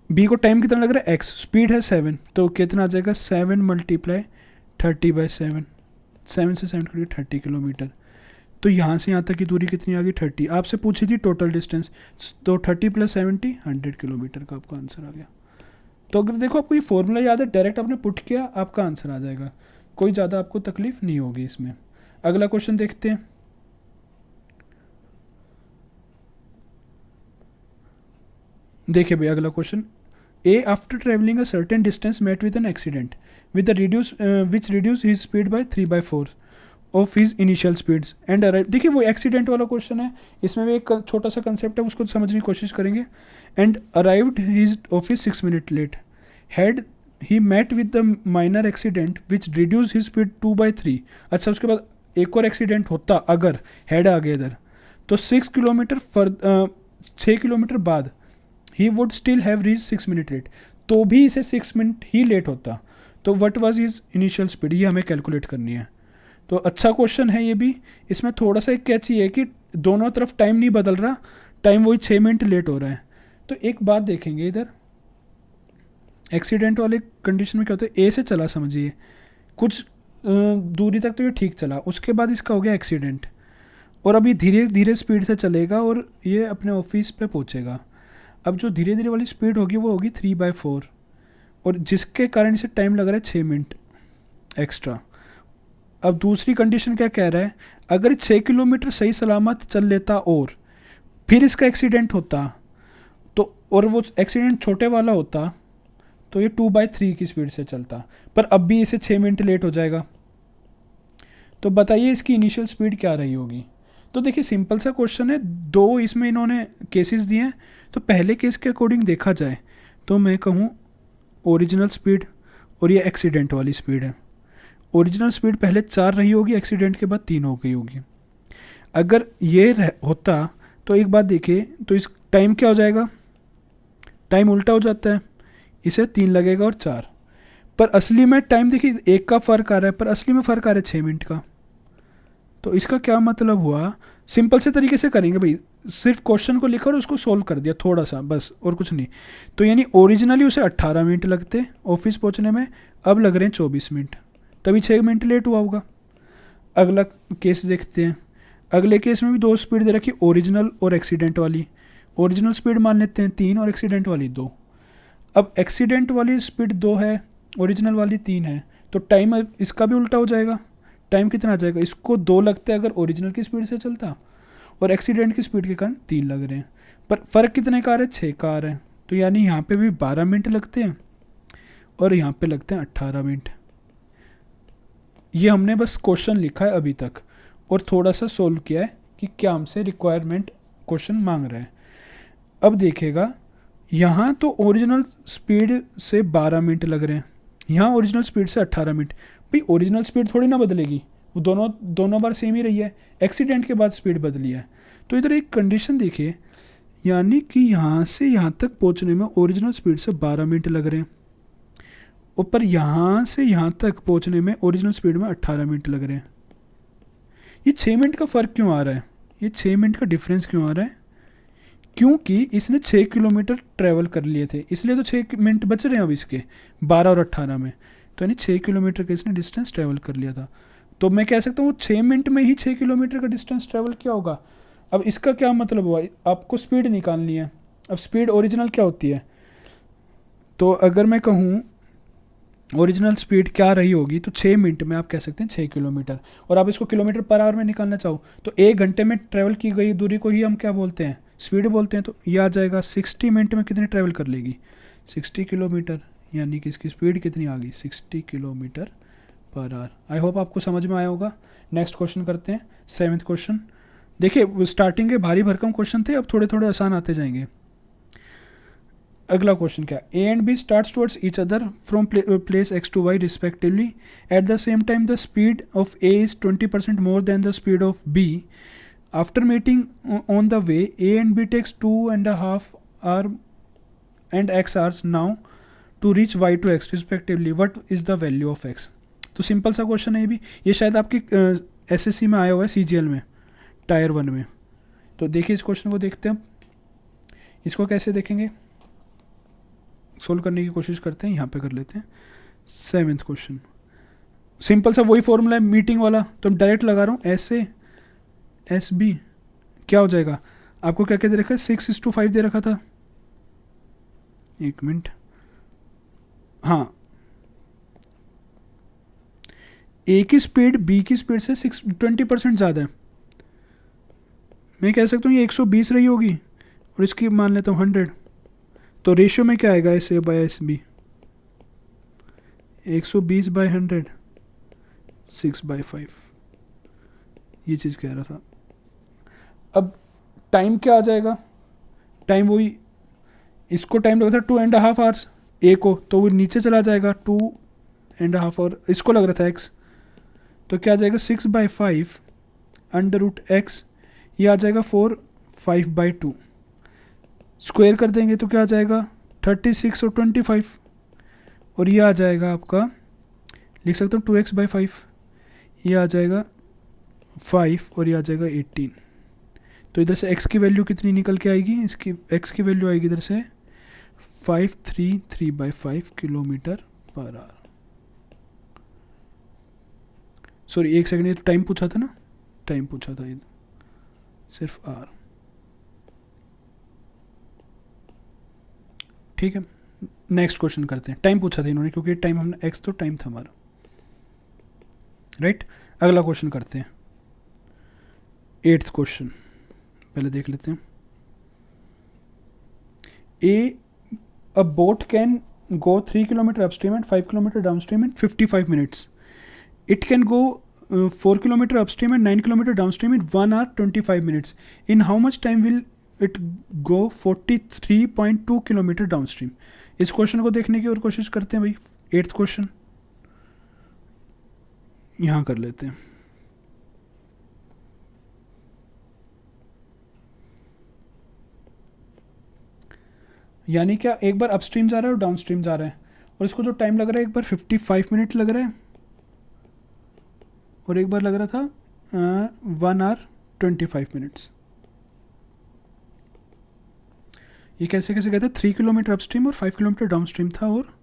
बी को टाइम कितना लग रहा है एक्स, स्पीड है 7, तो कितना आ जाएगा 7 मल्टीप्लाई 30/7, 7 से 7 करिए 30 किलोमीटर। तो यहाँ से यहाँ तक की दूरी कितनी आ गई 30। आपसे पूछी थी टोटल डिस्टेंस, तो 30 + 70 100 किलोमीटर का आपका आंसर आ गया। तो अगर देखो आपको ये फॉर्मूला याद है, डायरेक्ट आपने पुट किया आपका आंसर आ जाएगा, कोई ज़्यादा आपको तकलीफ नहीं होगी इसमें। अगला क्वेश्चन देखते हैं। देखिए भाई अगला question, A after travelling a certain distance met with an accident with which reduce his speed by 3/4 of his initial speeds and arrive. देखिए वो एक्सीडेंट वाला क्वेश्चन है, इसमें भी एक छोटा सा कंसेप्ट है, उसको समझने की कोशिश करेंगे। And arrived his office 6 minute late, had he met with the minor accident which reduce his speed 2/3। अच्छा उसके बाद एक और एक्सीडेंट होता, अगर हेड आ गया इधर, तो 6 किलोमीटर 6 किलोमीटर बाद ही would still have reach 6 minute late, तो भी इसे 6 मिनट ही लेट होता। तो what was his initial speed, ये हमें कैलकुलेट करनी है। तो अच्छा क्वेश्चन है ये भी। इसमें थोड़ा सा एक कैच ये है कि दोनों तरफ टाइम नहीं बदल रहा, टाइम वही 6 मिनट लेट हो रहा है। तो एक बात देखेंगे इधर, एक्सीडेंट वाले कंडीशन में क्या होता है, ए से चला समझिए कुछ दूरी तक तो ये ठीक चला, उसके बाद इसका हो गया एक्सीडेंट, और अभी धीरे धीरे स्पीड से चलेगा और ये अपने ऑफिस पे पहुंचेगा। अब जो धीरे धीरे वाली स्पीड होगी वो होगी 3/4, और जिसके कारण इसे टाइम लग रहा है 6 मिनट एक्स्ट्रा। अब दूसरी कंडीशन क्या कह रहा है, अगर 6 किलोमीटर सही सलामत चल लेता और फिर इसका एक्सीडेंट होता, तो और वो एक्सीडेंट छोटे वाला होता, तो ये 2/3 की स्पीड से चलता, पर अब भी इसे 6 मिनट लेट हो जाएगा। तो बताइए इसकी इनिशियल स्पीड क्या रही होगी। तो देखिए सिंपल सा क्वेश्चन है, दो इसमें इन्होंने केसेस दिए हैं, तो पहले केस के अकॉर्डिंग देखा जाए तो मैं कहूँ ओरिजिनल स्पीड और ये एक्सीडेंट वाली स्पीड है। ओरिजिनल स्पीड पहले 4 रही होगी, एक्सीडेंट के बाद 3 हो गई होगी। अगर ये होता तो एक बात देखिए, तो इस टाइम क्या हो जाएगा, टाइम उल्टा हो जाता है, इसे 3 लगेगा और 4, पर असली में टाइम देखिए एक का फ़र्क आ रहा है, पर असली में फ़र्क आ रहा है 6 मिनट का। तो इसका क्या मतलब हुआ, सिंपल से तरीके से करेंगे भाई, सिर्फ क्वेश्चन को लिखा और उसको सोल्व कर दिया थोड़ा सा बस, और कुछ नहीं। तो यानी ओरिजिनली उसे 18 मिनट लगते ऑफिस पहुंचने में, अब लग रहे हैं 24 मिनट, तभी 6 मिनट लेट हुआ होगा। अगला केस देखते हैं। अगले केस में भी 2 स्पीड दे रखी, ओरिजिनल और एक्सीडेंट वाली। ओरिजिनल स्पीड मान लेते हैं 3 और एक्सीडेंट वाली 2। अब एक्सीडेंट वाली स्पीड 2 है, ओरिजिनल वाली 3 है, तो टाइम इसका भी उल्टा हो जाएगा। टाइम कितना आ जाएगा, इसको 2 लगते हैं अगर ओरिजिनल की स्पीड से चलता, और एक्सीडेंट की स्पीड के कारण 3 लग रहे हैं, पर फ़र्क कितने का आ रहा है, 6 का आ रहा है। तो यानी यहाँ पे भी 12 मिनट लगते हैं और यहाँ पे लगते हैं 18 मिनट। ये हमने बस क्वेश्चन लिखा है अभी तक और थोड़ा सा सोल्व किया है कि क्या हमसे रिक्वायरमेंट क्वेश्चन मांग रहा है। अब देखिएगा यहाँ तो ओरिजिनल स्पीड से 12 मिनट लग रहे हैं, यहाँ ओरिजिनल स्पीड से 18 मिनट। भाई ओरिजिनल स्पीड थोड़ी ना बदलेगी, वो दोनों बार सेम ही रही है, एक्सीडेंट के बाद स्पीड बदली है। तो इधर एक कंडीशन देखिए, यानी कि यहाँ से यहाँ तक पहुँचने में ओरिजिनल स्पीड से 12 मिनट लग रहे हैं, ऊपर यहाँ से यहाँ तक पहुँचने में ओरिजिनल स्पीड में 18 मिनट लग रहे हैं। ये 6 मिनट का फ़र्क क्यों आ रहा है, ये 6 मिनट का डिफरेंस क्यों आ रहा है, क्योंकि इसने 6 किलोमीटर ट्रैवल कर लिए थे, इसलिए तो 6 मिनट बच रहे हैं अब इसके 12 और 18 में। तो यानी 6 किलोमीटर का इसने डिस्टेंस ट्रैवल कर लिया था, तो मैं कह सकता हूँ 6 मिनट में ही 6 किलोमीटर का डिस्टेंस ट्रैवल किया होगा। अब इसका क्या मतलब हुआ, आपको स्पीड निकालनी है। अब स्पीड ओरिजिनल क्या होती है, तो अगर मैं कहूँ ओरिजिनल स्पीड क्या रही होगी, तो 6 मिनट में आप कह सकते हैं 6 किलोमीटर, और आप इसको किलोमीटर पर आवर में निकालना चाहो तो 1 घंटे में ट्रैवल की गई दूरी को ही हम क्या बोलते हैं, स्पीड बोलते हैं। तो ये आ जाएगा 60 मिनट में कितनी ट्रैवल कर लेगी, 60 किलोमीटर, यानी कि इसकी स्पीड कितनी आ गई, 60 kilometre per hour. I hope आपको समझ में आया होगा। नेक्स्ट क्वेश्चन करते हैं, 7th क्वेश्चन। देखिए स्टार्टिंग के भारी भरकम क्वेश्चन थे, अब थोड़े थोड़े आसान आते जाएंगे। अगला क्वेश्चन क्या, A and B starts towards each other from place X to Y respectively, at the same time the speed of A is 20% more than the speed of B. After meeting on the way A and B takes 2.5 hours and x hours now to reach y to x respectively. What is the value of x? तो simple सा question है ये भी, ये शायद आपकी SSC में आया हुआ है, सीजीएल में, टायर 1 में। तो देखिए इस क्वेश्चन को देखते हैं, इसको कैसे देखेंगे, सोल्व करने की कोशिश करते हैं। यहाँ पे कर लेते हैं 7th क्वेश्चन। सिंपल सा वही फॉर्मूला है मीटिंग वाला, तो मैं डायरेक्ट लगा रहा हूँ, ऐसे एस बी क्या हो जाएगा, आपको क्या क्या दे रखा है, 6:5 दे रखा था, 1 मिनट, हाँ, ए की स्पीड बी की स्पीड से 20% ज़्यादा है। मैं कह सकता हूँ ये 120 रही होगी और इसकी मान लेता हूँ 100, तो रेशियो में क्या आएगा, S A by S B, 120/100, 6/5, ये चीज़ कह रहा था। अब टाइम क्या आ जाएगा, टाइम वही, इसको टाइम लगा था 2.5 आवर्स ए को, तो वो नीचे चला जाएगा 2.5 आवर, इसको लग रहा था x, तो क्या आ जाएगा 6/5 √x, ये आ जाएगा 5/2, स्क्वायर कर देंगे तो क्या आ जाएगा 36 और 25, और ये आ जाएगा आपका, लिख सकता हूँ 2x/5, ये आ जाएगा 5 और ये आ जाएगा 18। तो इधर से x की वैल्यू कितनी निकल के आएगी, इसकी x की वैल्यू आएगी इधर से 533/5 km/h। सॉरी 1 सेकंड, ये तो टाइम पूछा था ना, टाइम पूछा था, ये सिर्फ r, ठीक है। नेक्स्ट क्वेश्चन करते हैं, टाइम पूछा था इन्होंने क्योंकि टाइम हमने x, तो टाइम था हमारा, राइट। अगला क्वेश्चन करते हैं 8th क्वेश्चन, पहले देख लेते हैं। A boat can go 3 km upstream and 5 km downstream in 55 minutes. It can go 4 km upstream and 9 km downstream in 1 hour 25 minutes. In how much time will it go 43.2 km downstream? इस question को देखने की और कोशिश करते हैं भाई। 8th question यहाँ कर लेते हैं। यानी क्या, एक बार अपस्ट्रीम जा रहा है और डाउनस्ट्रीम जा रहा है, और इसको जो टाइम लग रहा है एक बार 55 मिनट लग रहा है और एक बार लग रहा था 1 hour 25 मिनट्स। ये कैसे कैसे कहते हैं, 3 किलोमीटर अपस्ट्रीम और 5 किलोमीटर डाउनस्ट्रीम था, और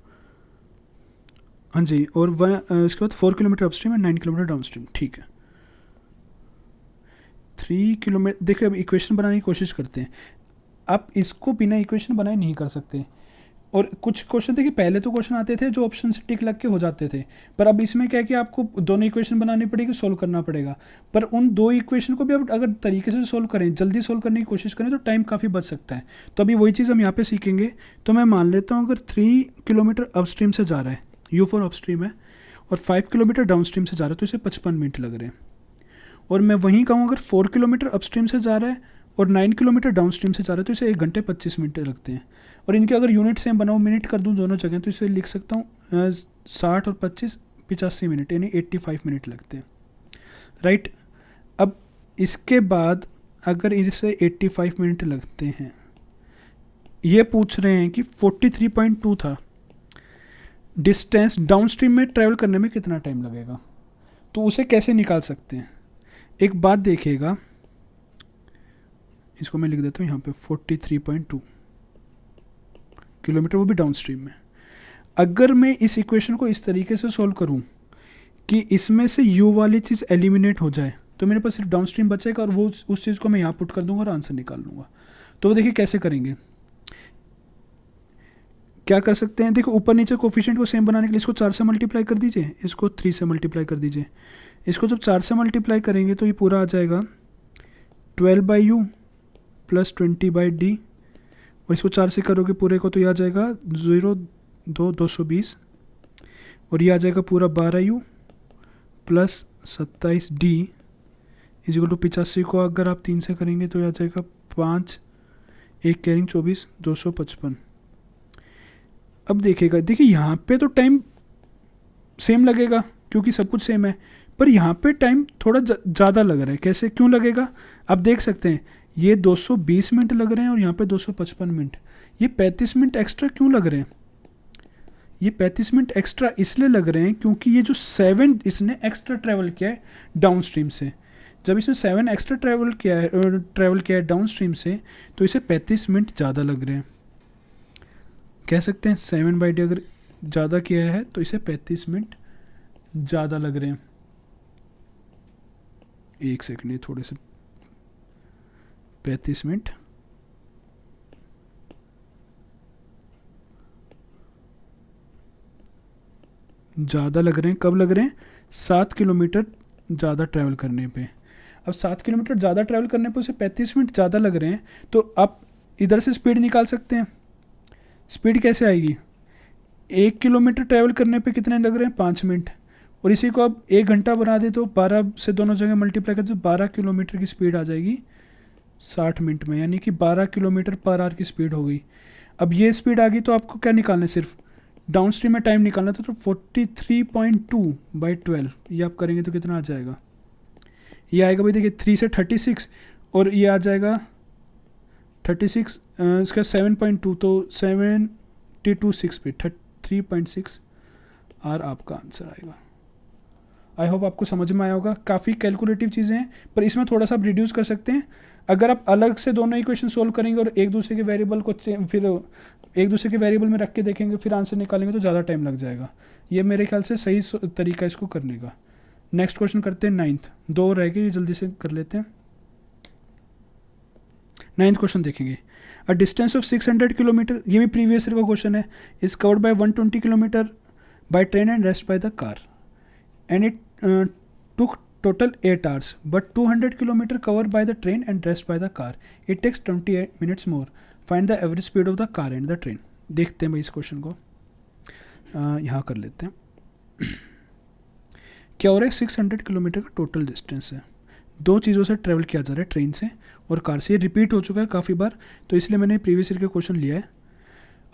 हाँ जी, और इसके बाद 4 किलोमीटर अपस्ट्रीम और 9 किलोमीटर डाउनस्ट्रीम, ठीक है। 3 किलोमीटर, देखिए अब इक्वेशन बनाने की कोशिश करते हैं। आप इसको बिना इक्वेशन बनाए नहीं कर सकते, और कुछ क्वेश्चन देखिए पहले तो क्वेश्चन आते थे जो ऑप्शन से टिक लग के हो जाते थे, पर अब इसमें क्या है कि आपको दोनों इक्वेशन बनानी पड़ेगी, सोल्व करना पड़ेगा। पर उन दो इक्वेशन को भी आप अगर तरीके से सोल्व करें, जल्दी सोल्व करने की कोशिश करें, तो टाइम काफ़ी बच सकता है। तो अभी वही चीज़ हम यहाँ पे सीखेंगे। तो मैं मान लेता हूँ अगर 3 किलोमीटर अपस्ट्रीम से जा रहा है, U4 अपस्ट्रीम है, और 5 किलोमीटर डाउनस्ट्रीम से जा रहा है, तो इसे 55 मिनट लग रहे हैं। और मैं वहीं कहूँ अगर 4 किलोमीटर अपस्ट्रीम से जा रहा है और 9 किलोमीटर डाउनस्ट्रीम से जा रहा है, तो इसे 1 घंटे 25 मिनट लगते हैं। और इनके अगर यूनिट सेम बनाओ, मिनट कर दूं दोनों जगह, तो इसे लिख सकता हूँ 60 और 25 85 मिनट, यानी 85 मिनट लगते हैं, राइट। अब इसके बाद अगर इसे 85 मिनट लगते हैं, ये पूछ रहे हैं कि 43.2 था डिस्टेंस, डाउनस्ट्रीम में ट्रैवल करने में कितना टाइम लगेगा, तो उसे कैसे निकाल सकते हैं। एक बात देखिएगा, इसको मैं लिख देता हूँ यहाँ पे 43.2 किलोमीटर, वो भी डाउनस्ट्रीम में। अगर मैं इस इक्वेशन को इस तरीके से सॉल्व करूँ कि इसमें से u वाली चीज़ एलिमिनेट हो जाए, तो मेरे पास सिर्फ डाउनस्ट्रीम बचेगा, और वो उस चीज़ को मैं यहाँ पुट कर दूंगा और आंसर निकाल लूँगा। तो देखिए कैसे करेंगे, क्या कर सकते हैं। देखो ऊपर नीचे कोफिशिएंट को सेम बनाने के लिए इसको 4 से मल्टीप्लाई कर दीजिए, इसको 3 से मल्टीप्लाई कर दीजिए। इसको जब 4 से मल्टीप्लाई करेंगे तो ये पूरा आ जाएगा 12/u + 20/d, और इसको 4 से करोगे पूरे को तो ये आ जाएगा 220, और ये आ जाएगा पूरा 12u + 27d = 85 को अगर आप 3 से करेंगे तो ये आ जाएगा 5, 1 कैरिंग 24, 255। अब देखिएगा, देखिए यहाँ पे तो टाइम सेम लगेगा क्योंकि सब कुछ सेम है, पर यहाँ पे टाइम थोड़ा ज़्यादा लग रहा है। कैसे, क्यों लगेगा, आप देख सकते हैं ये 220 मिनट लग रहे हैं और यहाँ पे 255 मिनट, ये 35 मिनट एक्स्ट्रा क्यों लग रहे हैं। ये 35 मिनट एक्स्ट्रा इसलिए लग रहे हैं क्योंकि ये जो 7 इसने एक्स्ट्रा ट्रैवल किया है डाउन स्ट्रीम से। जब इसने 7 एक्स्ट्रा ट्रैवल किया है डाउन स्ट्रीम से, तो इसे 35 मिनट ज़्यादा लग रहे हैं। कह सकते हैं 7/d अगर ज़्यादा किया है तो इसे 35 मिनट ज़्यादा लग रहे हैं। एक सेकंड, ये थोड़े से 35 मिनट ज़्यादा लग रहे हैं। कब लग रहे हैं? 7 किलोमीटर ज़्यादा ट्रैवल करने पे। अब 7 किलोमीटर ज़्यादा ट्रैवल करने पे उसे 35 मिनट ज़्यादा लग रहे हैं, तो आप इधर से स्पीड निकाल सकते हैं। स्पीड कैसे आएगी? 1 किलोमीटर ट्रैवल करने पे कितने लग रहे हैं? 5 मिनट। और इसी को अब 1 घंटा बना दे तो 12 से दोनों जगह मल्टीप्लाई कर दो, 12 किलोमीटर की स्पीड आ जाएगी 60 मिनट में, यानी कि 12 किलोमीटर पर आवर की स्पीड हो गई। अब ये स्पीड आ गई तो आपको क्या निकालना है? सिर्फ डाउन स्ट्रीम में टाइम निकालना था, तो 43.2/12 ये आप करेंगे तो कितना आ जाएगा? ये आएगा भाई देखिए 3 से 36, और ये आ जाएगा 36 इसका 7.2, तो 726 पे 3.6 आर आपका आंसर आएगा। आई होप आपको समझ में आया होगा। काफ़ी कैलकुलेटिव चीज़ें हैं, पर इसमें थोड़ा सा आप रिड्यूस कर सकते हैं। अगर आप अलग से दोनों इक्वेशन सोल्व करेंगे और एक दूसरे के वेरिएबल को फिर एक दूसरे के वेरिएबल में रख के देखेंगे फिर आंसर निकालेंगे तो ज़्यादा टाइम लग जाएगा। ये मेरे ख्याल से सही तरीका इसको करने का। नेक्स्ट क्वेश्चन करते हैं 9th। 2 रह गए, ये जल्दी से कर लेते हैं। 9th क्वेश्चन देखेंगे। अ डिस्टेंस ऑफ 600 किलोमीटर, ये भी प्रीवियस ईयर का क्वेश्चन है, is covered by 120 kilometre by train and rest by the car and it took total 8 hours, but 200 kilometer covered by the train and rest by the car. It takes 28 minutes more. Find the average speed of the car and the train. देखते हैं भाई इस question को, यहाँ कर लेते हैं। क्या हो रहा है? 600 किलोमीटर का टोटल डिस्टेंस है, 2 चीज़ों से ट्रैवल किया जा रहा है, ट्रेन से और कार से। ये रिपीट हो चुका है काफ़ी बार, तो इसलिए मैंने प्रीवियस ईयर का क्वेश्चन लिया है।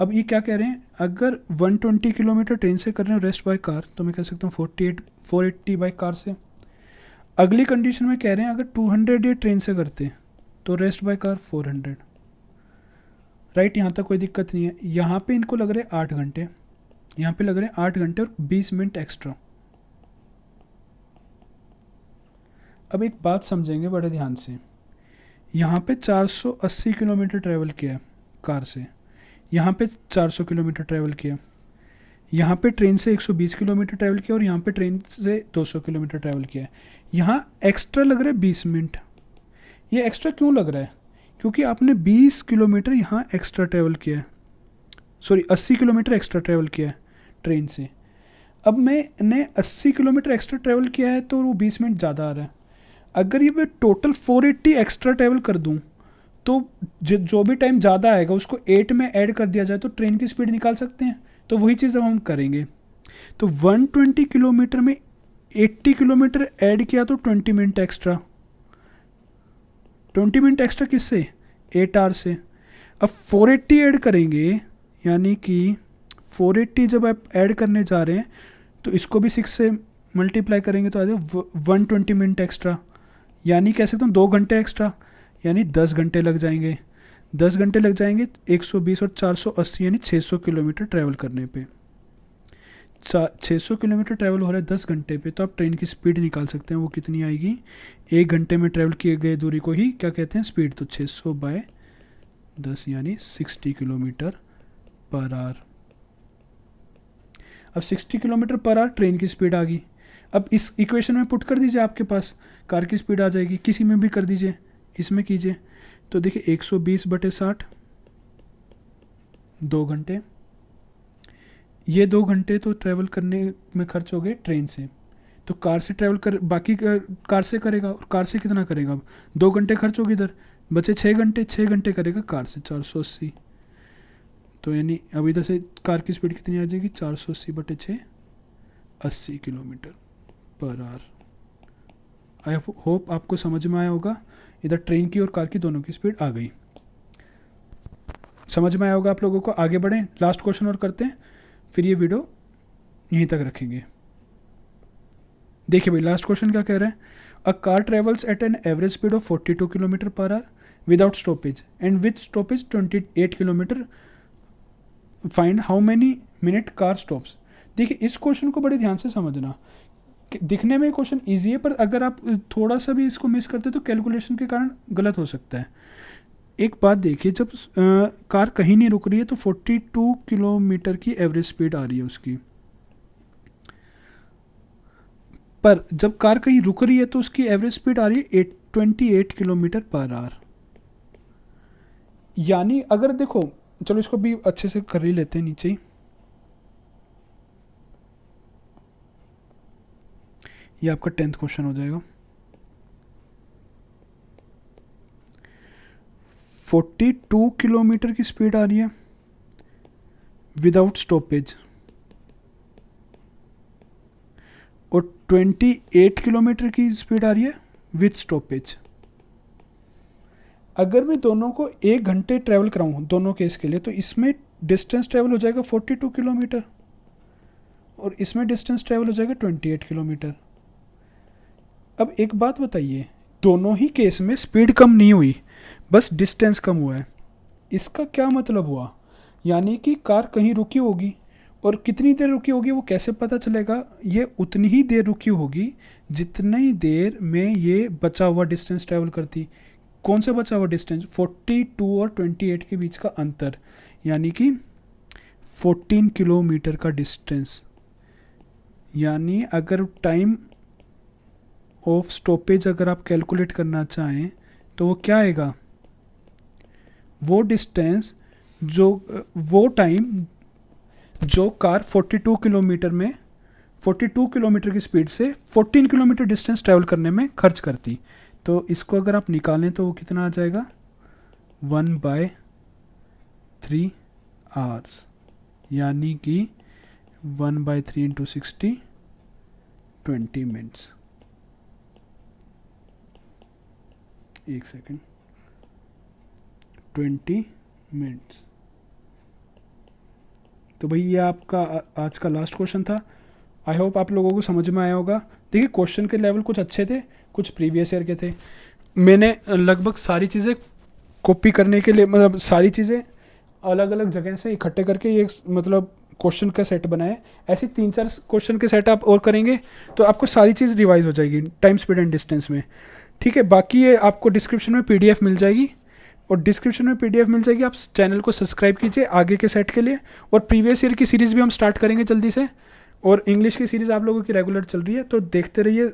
अब ये क्या कह रहे हैं? अगर 120 किलोमीटर ट्रेन से कर रहे हैं रेस्ट बाय कार, तो मैं कह सकता हूँ 480 बाय कार से। अगली कंडीशन में कह रहे हैं अगर 200 ये ट्रेन से करते हैं तो रेस्ट बाय कार 400। राइट, यहाँ तक कोई दिक्कत नहीं है। यहाँ पे इनको लग रहे हैं 8 घंटे, यहाँ पे लग रहे हैं 8 घंटे और 20 मिनट एक्स्ट्रा। अब एक बात समझेंगे बड़े ध्यान से, यहाँ पे 480 किलोमीटर ट्रैवल किया है कार से, यहाँ पे 400 किलोमीटर ट्रैवल किया, यहाँ पे ट्रेन से 120 किलोमीटर ट्रैवल किया और यहाँ पे ट्रेन से 200 किलोमीटर ट्रैवल किया है। यहाँ एक्स्ट्रा लग रहा है 20 मिनट। ये एक्स्ट्रा क्यों लग रहा है? क्योंकि आपने 20 किलोमीटर यहाँ एक्स्ट्रा ट्रैवल किया है, सॉरी 80 किलोमीटर एक्स्ट्रा ट्रैवल किया है ट्रेन से। अब मैंने 80 किलोमीटर एक्स्ट्रा ट्रैवल किया है तो वो 20 मिनट ज़्यादा आ रहा है। अगर ये मैं टोटल 480 एक्स्ट्रा ट्रैवल कर दूँ तो जो भी टाइम ज़्यादा आएगा उसको 8 में ऐड कर दिया जाए तो ट्रेन की स्पीड निकाल सकते हैं। तो वही चीज़ अब हम करेंगे। तो 120 किलोमीटर में 80 किलोमीटर ऐड किया तो 20 मिनट एक्स्ट्रा। 20 मिनट एक्स्ट्रा किससे? 8 आवर से। अब 480 ऐड करेंगे, यानी कि 480 जब आप ऐड करने जा रहे हैं तो इसको भी 6 से मल्टीप्लाई करेंगे तो आ जाए 120 मिनट एक्स्ट्रा, यानी कह सकता हूँ 2 घंटे एक्स्ट्रा, यानी 10 घंटे लग जाएंगे। 10 घंटे लग जाएंगे 120 और 480 यानी 600 किलोमीटर ट्रैवल करने पे। 600 किलोमीटर ट्रैवल हो रहा है 10 घंटे पे, तो आप ट्रेन की स्पीड निकाल सकते हैं। वो कितनी आएगी? 1 घंटे में ट्रैवल किए गए दूरी को ही क्या कहते हैं? स्पीड। तो 600 बाय 10 यानी 60 किलोमीटर पर आवर। अब 60 किलोमीटर पर आवर ट्रेन की स्पीड आ गई। अब इस इक्वेशन में पुट कर दीजिए, आपके पास कार की स्पीड आ जाएगी। किसी में भी कर दीजिए, इसमें कीजिए तो देखिए 120/60 2 घंटे। ये 2 घंटे तो ट्रैवल करने में खर्च हो गए ट्रेन से, तो कार से ट्रैवल कर बाकी कार से करेगा, और कार से कितना करेगा? अब 2 घंटे खर्च होगी इधर, बचे 6 घंटे। 6 घंटे करेगा कार से 480, तो यानी अब इधर से कार की स्पीड कितनी आ जाएगी? 480/6 80 kilometre per hour. I hope आपको समझ में आया होगा। इधर ट्रेन की और कार की दोनों की स्पीड आ गई। समझ में आया होगा आप लोगों को। आगे बढ़ें, लास्ट क्वेश्चन और करते हैं, फिर ये वीडियो यहीं तक रखेंगे। देखिए भाई लास्ट क्वेश्चन क्या कह रहा है? A car travels eight an average speed of 42 kilometre per hour without stoppage and with stoppage 28 kilometre. Find how many minute car stops. देखिए इस क्वेश्चन को बड़े ध्यान से समझना, दिखने में क्वेश्चन ईजी है, पर अगर आप थोड़ा सा भी इसको मिस करते तो कैलकुलेशन के कारण गलत हो सकता है। एक बात देखिए, जब कार कहीं नहीं रुक रही है तो 42 किलोमीटर की एवरेज स्पीड आ रही है उसकी, पर जब कार कहीं रुक रही है तो उसकी एवरेज स्पीड आ रही है 28 किलोमीटर पर आवर। यानी अगर देखो, चलो इसको भी अच्छे से कर ही लेते हैं नीचे ही। ये आपका 10th क्वेश्चन हो जाएगा। 42 किलोमीटर की स्पीड आ रही है विदाउट स्टॉपेज, और 28 किलोमीटर की स्पीड आ रही है विथ स्टॉपेज। अगर मैं दोनों को 1 घंटे ट्रैवल कराऊँ दोनों केस के लिए, तो इसमें डिस्टेंस ट्रैवल हो जाएगा 42 किलोमीटर और इसमें डिस्टेंस ट्रैवल हो जाएगा 28 किलोमीटर। अब एक बात बताइए, दोनों ही केस में स्पीड कम नहीं हुई, बस डिस्टेंस कम हुआ है। इसका क्या मतलब हुआ? यानी कि कार कहीं रुकी होगी, और कितनी देर रुकी होगी वो कैसे पता चलेगा? ये उतनी ही देर रुकी होगी जितनी देर में ये बचा हुआ डिस्टेंस ट्रैवल करती। कौन सा बचा हुआ डिस्टेंस? 42 और 28 के बीच का अंतर, यानी कि 14 किलोमीटर का डिस्टेंस। यानी अगर टाइम ऑफ स्टॉपेज अगर आप कैलकुलेट करना चाहें तो वो क्या आएगा? वो डिस्टेंस वो टाइम जो कार 42 किलोमीटर में 42 किलोमीटर की स्पीड से 14 किलोमीटर डिस्टेंस ट्रैवल करने में खर्च करती। तो इसको अगर आप निकालें तो वो कितना आ जाएगा? 1/3 आवर्स, यानी कि 1/3 इंटू 60, 20 मिनट्स। एक सेकेंड, 20 मिनट्स। तो भाई ये आपका आज का लास्ट क्वेश्चन था। आई होप आप लोगों को समझ में आया होगा। देखिए क्वेश्चन के लेवल कुछ अच्छे थे, कुछ प्रीवियस ईयर के थे। मैंने लगभग सारी चीज़ें कॉपी करने के लिए, मतलब सारी चीज़ें अलग अलग जगह से इकट्ठे करके ये मतलब क्वेश्चन का सेट बनाए। ऐसे 3-4 क्वेश्चन के सेट आप और करेंगे तो आपको सारी चीज़ रिवाइज हो जाएगी टाइम, स्पीड एंड डिस्टेंस में। ठीक है, बाकी ये आपको डिस्क्रिप्शन में PDF मिल जाएगी, और डिस्क्रिप्शन में PDF मिल जाएगी। आप चैनल को सब्सक्राइब कीजिए आगे के सेट के लिए, और प्रीवियस ईयर की सीरीज़ भी हम स्टार्ट करेंगे जल्दी से, और इंग्लिश की सीरीज़ आप लोगों की रेगुलर चल रही है, तो देखते रहिए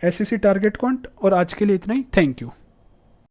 SSC टारगेट क्वांट। और आज के लिए इतना ही, थैंक यू।